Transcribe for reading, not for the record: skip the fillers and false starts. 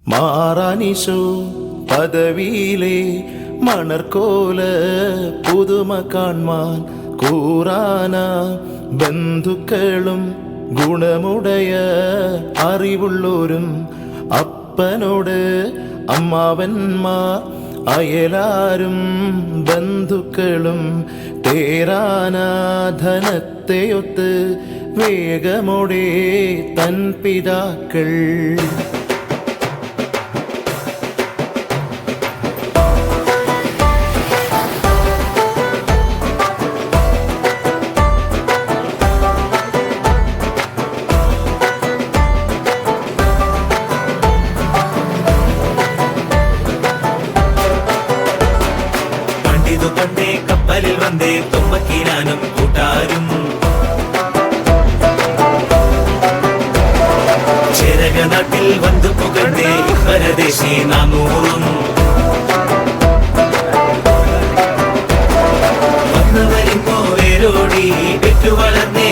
മാറാനിശോ പദവിയിലെ മണർക്കോല പുതുമ കാൺമാൻ കൂറാന ബന്ധുക്കളും ഗുണമുടയ അറിവുള്ളോരും അപ്പനോട് അമ്മാവന്മാർ അയലാരും ബന്ധുക്കളും തേരാനാധനത്തെയൊത്ത് വേഗമോടെ തൻ പിതാക്കൾ പണ്ടേ കപ്പലിൽ വന്നേ തുമ്പക്കീനാനും കൂട്ടാരും ചേരക നാട്ടിൽ വന്നു പുകണ്ടേ പരദേശി നാമൂറും വന്നവരിങ്ങോ വേരോടി പെറ്റു വളർന്നേ